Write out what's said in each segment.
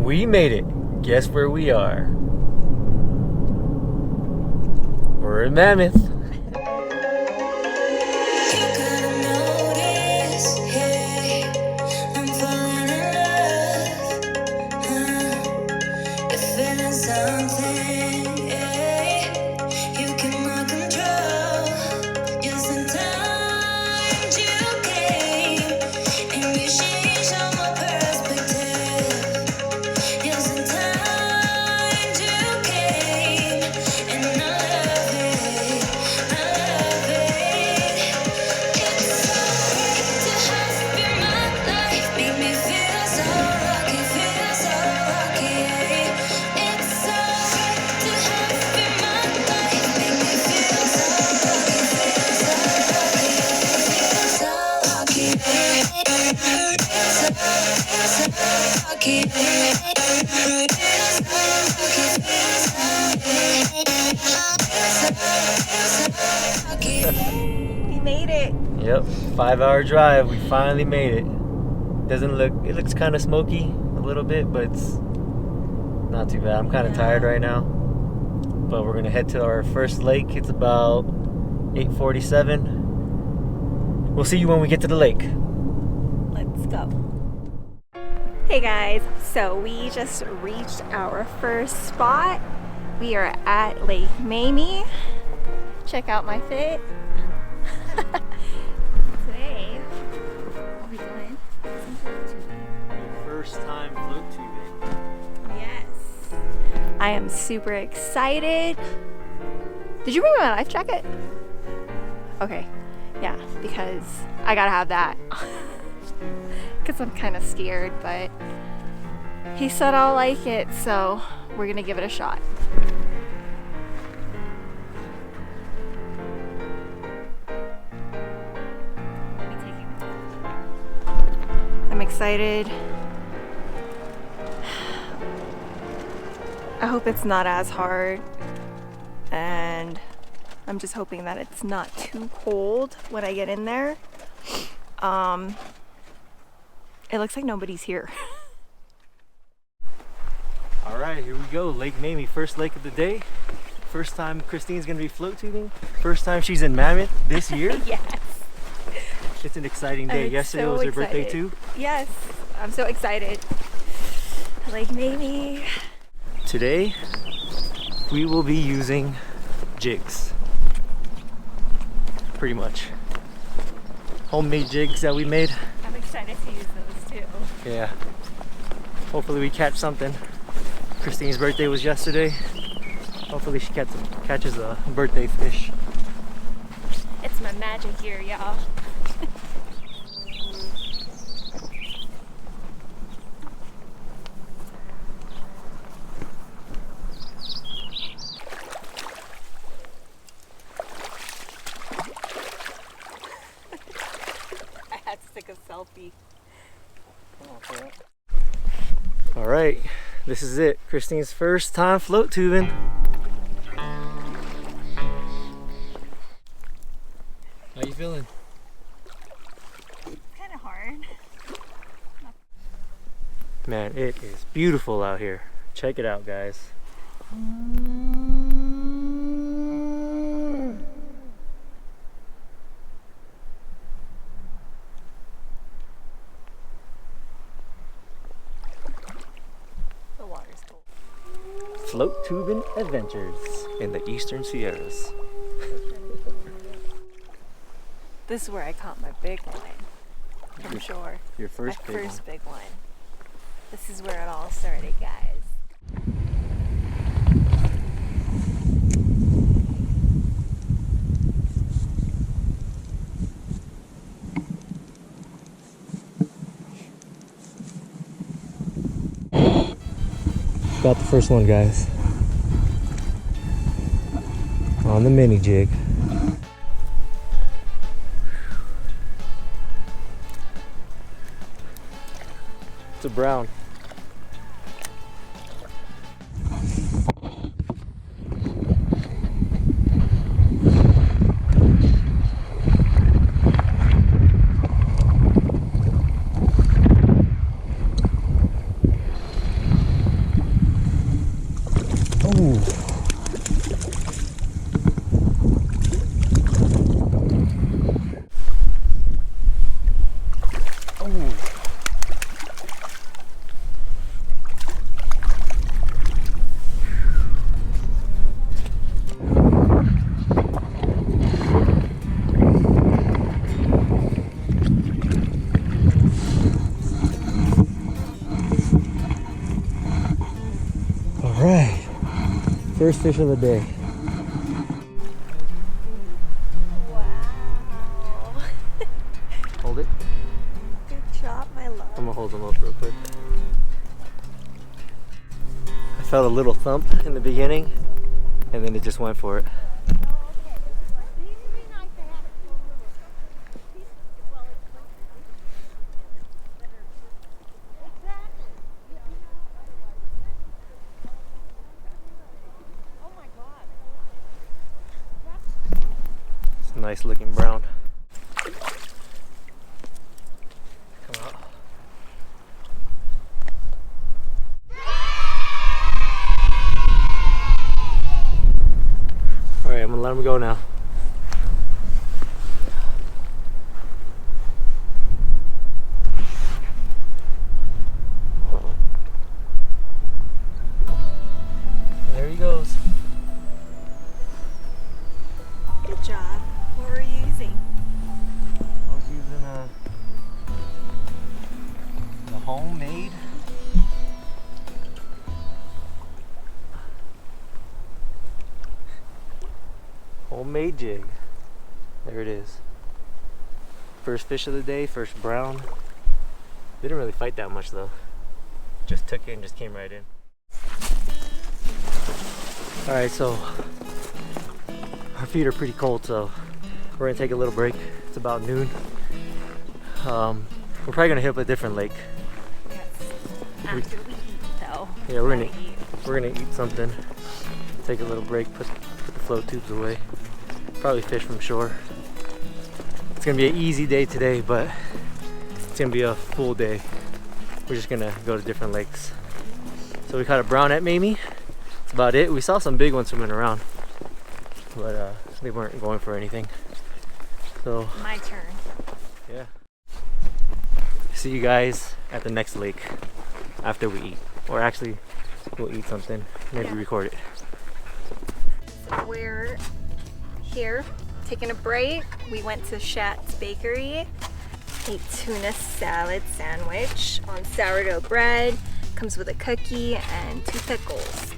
We made it. Guess where we are? We're in Mammoth. We made it. Yep, 5-hour drive. We finally made it. It looks kind of smoky a little bit, but it's not too bad. I'm kind of tired right now. But we're gonna head to our first lake. It's about 8:47. We'll see you when we get to the lake. Let's go. Hey guys, so we just reached our first spot. We are at Lake Mamie. Check out my fit. Today, what are we doing? Some float tubing. First time float tubing. Yes. I am super excited. Did you bring my life jacket? Okay. Yeah, because I gotta have that. Because I'm kind of scared, but he said I'll like it, so we're gonna give it a shot. I'm excited. I hope it's not as hard, and I'm just hoping that it's not too cold when I get in there. It looks like nobody's here. All right, here we go. Lake Mamie, first lake of the day. First time Christine's gonna be float tubing. First time she's in Mammoth this year. Yes. It's an exciting day. Yesterday was her birthday too. Yes, I'm so excited. Lake Mamie. Today, we will be using jigs. Pretty much. Homemade jigs that we made. I'm excited to use those too. Yeah. Hopefully we catch something. Christine's birthday was yesterday. Hopefully she catches a birthday fish. It's my magic year, y'all. I had to take a selfie. All right, this is it. Christine's first time float tubing. How you feeling? It's kind of hard. Man, it is beautiful out here. Check it out, guys. The water's cold. Float tubing adventures in the Eastern Sierras. This is where I caught my big one. I'm sure. Your first my big one. first big one. This is where it all started, guys. Got the first one, guys. On the mini jig. It's a brown. Alright, first fish of the day. Wow. Hold it. Good job, my love. I'm gonna hold them up real quick. I felt a little thump in the beginning, and then it just went for it. It's a nice looking brown. Come out. Alright, I'm gonna let him go now. There he goes. Good job. What were you using? I was using the homemade jig. There it is. First fish of the day, first brown. Didn't really fight that much though. Just took it and just came right in. Alright, so our feet are pretty cold, so we're gonna take a little break. It's about noon. We're probably gonna hit up a different lake. Yes. After we eat, though. Yeah, we're gonna eat something. Take a little break, put the float tubes away. Probably fish from shore. It's gonna be an easy day today, but it's gonna be a full day. We're just gonna go to different lakes. So we caught a brown at Mamie. That's about it. We saw some big ones swimming around, but they weren't going for anything. So My turn. yeah. See you guys at the next lake after we eat, or actually we'll eat something. Maybe record it. So we're here taking a break. We went to Shat's Bakery, ate tuna salad sandwich on sourdough bread, comes with a cookie and 2 pickles.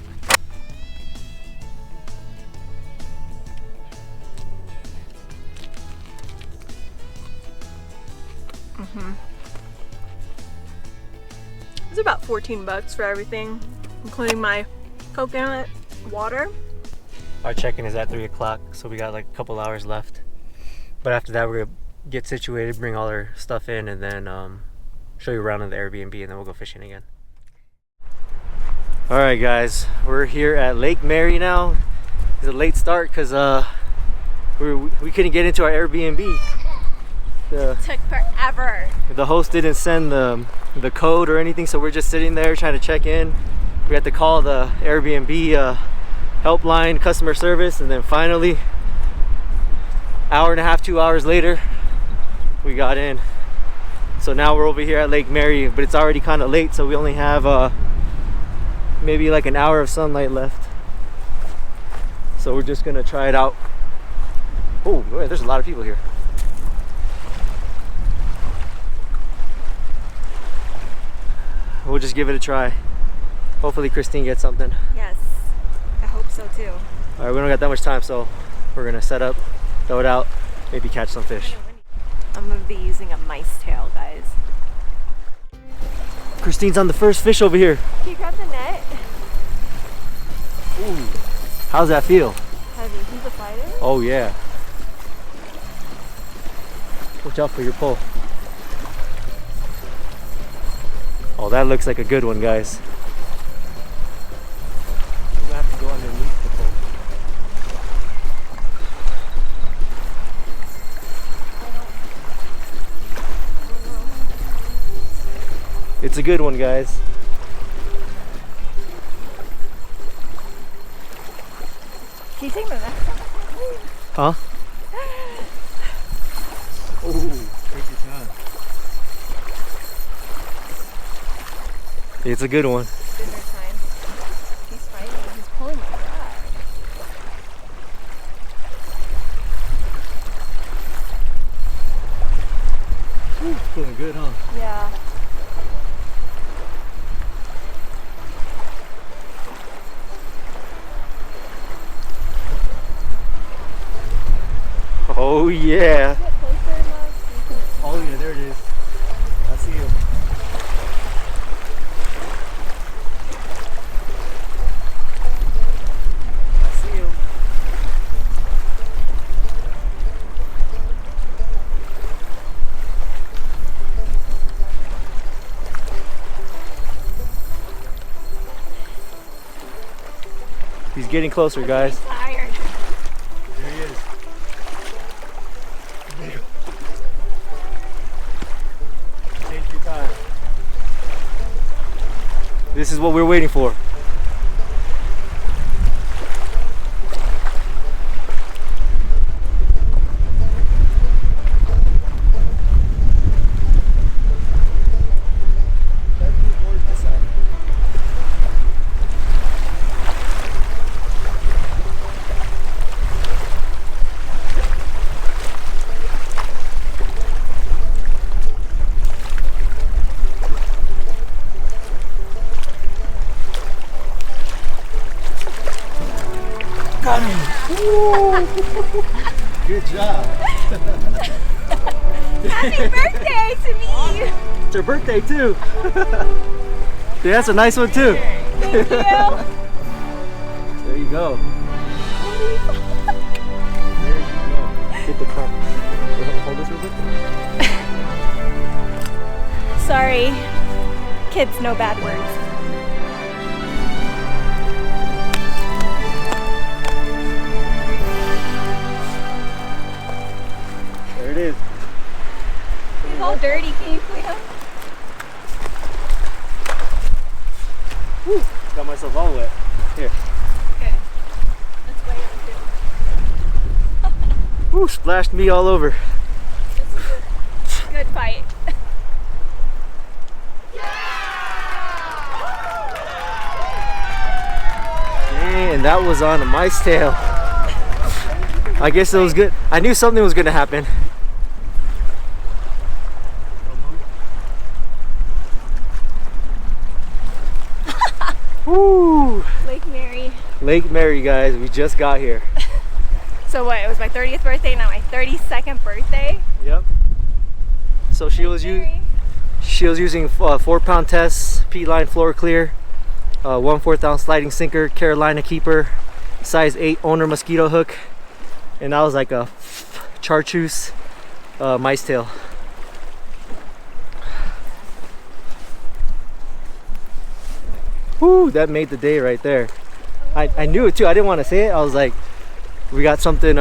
It's about $14 for everything, including my coconut water. Our check-in is at 3 o'clock, so we got like a couple hours left. But after that, we're gonna get situated, bring all our stuff in, and then show you around in the Airbnb, and then we'll go fishing again. All right, guys, we're here at Lake Mary now. It's a late start because we couldn't get into our Airbnb. Took forever. The host didn't send the code or anything, so we're just sitting there trying to check in. We had to call the Airbnb helpline customer service, and then finally, hour and a half, 2 hours later, we got in. So now we're over here at Lake Mary, but it's already kind of late, so we only have maybe like an hour of sunlight left. So we're just gonna try it out. Oh, boy, there's a lot of people here. We'll just give it a try. Hopefully Christine gets something. Yes, I hope so too. All right, we don't got that much time, so we're gonna set up, throw it out, maybe catch some fish. I'm gonna be using a mice tail, guys. Christine's on the first fish over here. Can you grab the net? Ooh, how's that feel? Heavy. He's a fighter? Oh yeah. Watch out for your pole. Oh, that looks like a good one, guys. We're gonna have to go underneath the pole. It's a good one, guys. Can you take my next one? Huh? Oh, take your time. It's a good one. Dinner time. He's fighting. He's pulling my rod. Ooh, feeling good, huh? Yeah. Oh yeah. Get closer enough. Oh yeah, there it is. I see him. I see him. He's getting closer, guys. I'm tired. There he is. Take your time. This is what we're waiting for. Got him! Good job! Happy birthday to me! It's her birthday too! Yeah, that's a nice one too! Thank you! There you go. There you go. Get the cup. Hold this real quick. Sorry. Kids, no bad words. There it is. He's all dirty. Can you clean him? Whew, got myself all wet. Here. Okay. Let's weigh him too. Whew, splashed me all over. This is a good fight. Dang, and that was on a mice tail. I guess it was good. I knew something was gonna happen. Woo! Lake Mary. Lake Mary, guys. We just got here. So what? It was my 30th birthday, now my 32nd birthday. Yep. So she was Mary. she was using 4-pound tests, P-line floor clear, 1/4 ounce sliding sinker, Carolina keeper, size 8 owner mosquito hook, and that was like a chartreuse mice tail. Whoo, that made the day right there. I knew it too. I didn't want to say it. I was like, we got something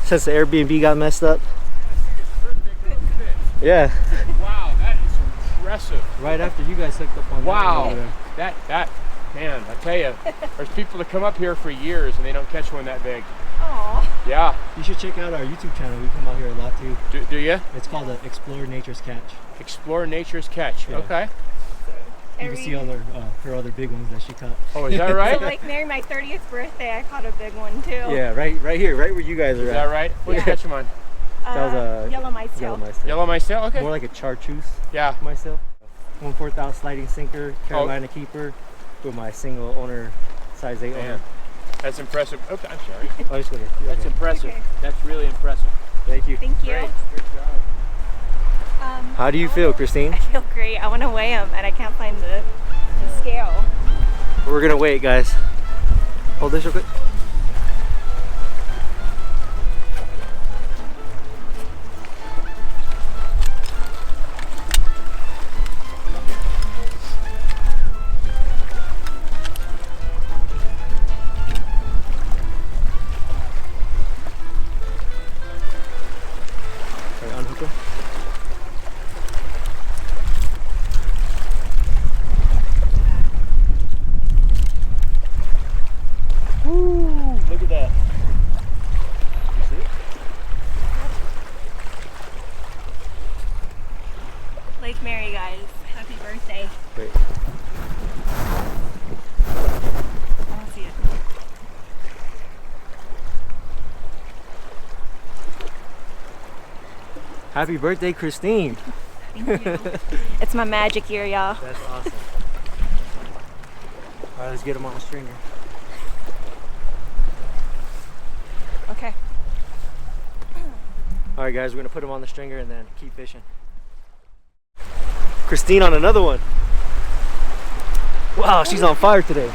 since the Airbnb got messed up. Yeah. Wow, that is impressive. Right after you guys hooked up on Wow. That, man, I tell you, there's people that come up here for years and they don't catch one that big. Aw. Yeah. You should check out our YouTube channel. We come out here a lot too. Do you? It's called Explore Nature's Catch. Explore Nature's Catch. Yeah. Okay. You can see all her other big ones that she caught. Oh, is that right? So Lake Mary, my 30th birthday, I caught a big one too. Yeah, right here, right where you guys are Is at. that right? What did you Yeah. catch them on? That was a yellow mice tail. yellow mice tail. Yellow mice tail? Okay. More like a chartreuse Yeah. mice tail. 1/4 ounce sliding sinker, Carolina keeper, with my single owner, size 8 owner. Man, that's impressive. Okay, I'm sorry. Oh, just go here. That's impressive. Okay. That's really impressive. Thank you. Thank you. Great. Good job. How do you feel, Christine? I feel great. I want to weigh them and I can't find the scale. We're gonna wait, guys. Hold this real quick. Okay, unhook him. Woo! Look at that. You see it? Lake Mary, guys. Happy birthday. Wait. I don't see it. Happy birthday, Christine. Thank you. It's my magic year, y'all. That's awesome. All right, let's get him on the stringer. Okay. All right, guys, we're gonna put him on the stringer and then keep fishing. Christine on another one. Wow, she's on fire today.